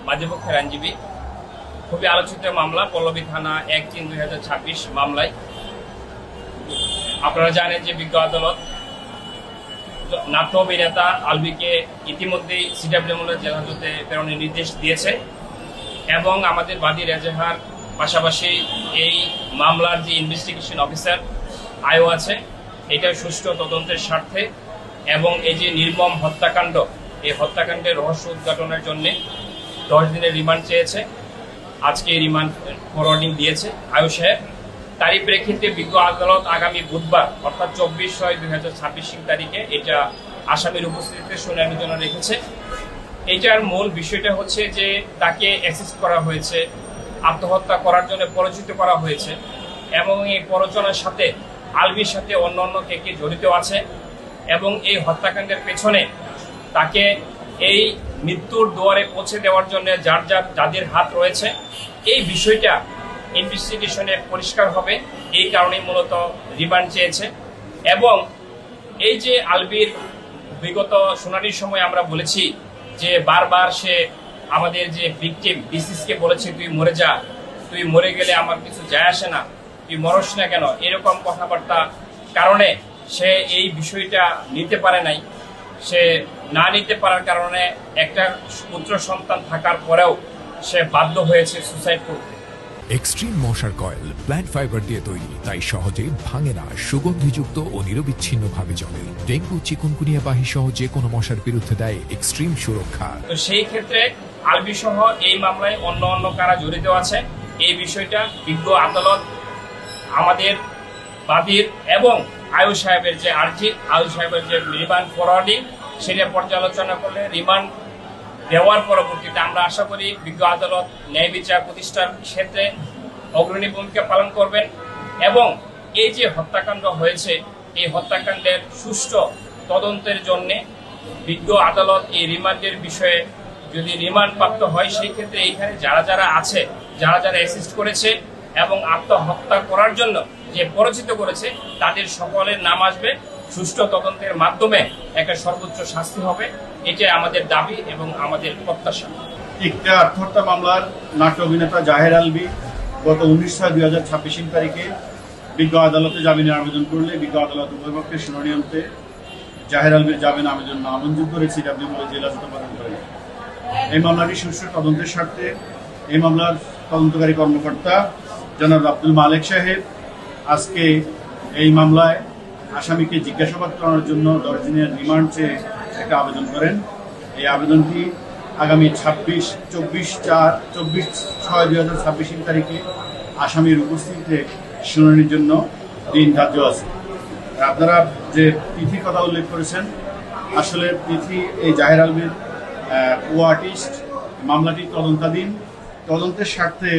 বাদীপক্ষের আইনজীবী। খুবই আলোচিত মামলা পল্লবী থানা 1/3/2026 মামলায় আপনারা জানেন যে বিজ্ঞ আদালত নাট্য অভিনেতা আলবিকে ইতিমধ্যেই সিডব্লিউএমএল জেল হাজতে প্রেরণের নির্দেশ দিয়েছে এবং আমাদের বাদী এজাহার পাশাপাশি এই মামলার যে ইনভেস্টিগেশন অফিসার আইও আছে, এটা সুষ্ঠু তদন্তের স্বার্থে এবং এই যে নির্মম হত্যাকাণ্ড, এই হত্যাকাণ্ডের রহস্য উদ্ঘাটনের জন্য 10 দিনের রিমান্ড চেয়েছে। আজকে রিমান্ড ফরওয়ার্ডিং দিয়েছে আয়ু সাহেব। তারই প্রেক্ষিতে বিজ্ঞ আদালত আগামী বুধবার অর্থাৎ 24/6/2026 তারিখে এটা আসামির উপস্থিতিতে শুনানির জন্য রেখেছে। এটার মূল বিষয়টা হচ্ছে যে তাকে অ্যাসিস্ট করা হয়েছে, আত্মহত্যা করার জন্য পরিচিত করা হয়েছে এবং এই প্ররোচনার সাথে আলবির সাথে অন্য কে কে জড়িত আছে এবং এই হত্যাকাণ্ডের পেছনে তাকে এই মৃত্যুর দুয়ারে পৌঁছে দেওয়ার জন্য যাদের হাত রয়েছে, এই বিষয়টা ইনভেস্টিগেশনে পরিষ্কার হবে। এই কারণেই মূলত রিমান্ড চেয়েছে। এবং এই যে আলবির বিগত শুনানির সময় আমরা বলেছি যে বারবার সে আমাদের যে ভিকটিম ডিসিসকে বলেছে তুই মরে যা, তুই মরে গেলে আমার কিছু যায় আসে না, তুই মরস না কেন, এরকম কথাবার্তা কারণে সে এই বিষয়টা নিতে পারে নাই। সে না নিতে পারার কারণে একটা পুত্র সন্তান থাকার পরেও সে বাধ্য হয়েছে সুসাইড করতে। এক্সট্রিম মশার কয়েল প্ল্যান্ট ফাইবার দিয়ে তৈরি, তাই সহজে ভাঙে না, সুগন্ধিযুক্ত ও নিরবিচ্ছিন্নভাবে জ্বলে। ডেঙ্গু, চিকুনগুনিয়া বাহি সহ যে কোনো মশার বিরুদ্ধে দেয় এক্সট্রিম সুরক্ষা। তো সেই ক্ষেত্রে আলবি সহ এই মামলায় অন্য কারা জড়িত আছে, এই বিষয়টা বিজ্ঞ আদালত আমাদের বাদীর এবং আয়ু সাহেবের যে আর্জি, আয়ু সাহেবের যে রিমান্ড ফরওয়ার্ডিং, সেটা পর্যালোচনা করলে রিমান্ড দেওয়ার পরবর্তীতে আমরা আশা করি বিজ্ঞ আদালত ন্যায় বিচার প্রতিষ্ঠার ক্ষেত্রে অগ্রণী ভূমিকা পালন করবেন এবং এই যে হত্যাকাণ্ড হয়েছে, এই হত্যাকাণ্ডের সুষ্ঠু তদন্তের জন্য বিজ্ঞ আদালত এই রিমান্ডের বিষয়ে যদি রিমান্ড প্রাপ্ত হয়, সেই ক্ষেত্রে এইখানে যারা আছে, যারা অ্যাসিস্ট করেছে এবং আত্মহত্যা করার জন্য যে পরিচিত করেছে, তাদের সকলের নাম আসবে। সুষ্ঠু তদন্তের মাধ্যমে একটা সর্বোচ্চ শাস্তি হবে, এটাই আমাদের দাবি এবং আমাদের প্রত্যাশা। একটা আত্মহত্যা মামলার নাট্য অভিনেতা জাহের আলবি গত 19/6/2026 তারিখে বিজ্ঞ আদালতে জামিনের আবেদন করলে বিজ্ঞ আদালত উভয়পক্ষের শুনানি অন্তে জাহের আলবির জামিন আবেদন নামঞ্জুর করে সিডব্লিউএমএল জেল হাজতে প্রদান করেন। এই মামলাটি সুষ্ঠু তদন্তের স্বার্থে এই মামলার তদন্তকারী কর্মকর্তা জনাব আব্দুল মালেক সাহেব আজকে এই মামলায় আসামিকে জিজ্ঞাসাবাদ করার জন্য 10 দিনের রিমান্ড চেয়ে একটা আবেদন করেন। এই আবেদনটি আগামী 24/6/2026 তারিখে আসামির উপস্থিতিতে শুনানির জন্য দিন ধার্য আছে। আপনারা যে তিথির কথা উল্লেখ করেছেন, আসলে তিথি এই জাহের আলবির কো আর্টিস্ট, মামলাটি তদন্তাধীন। তদন্তের স্বার্থে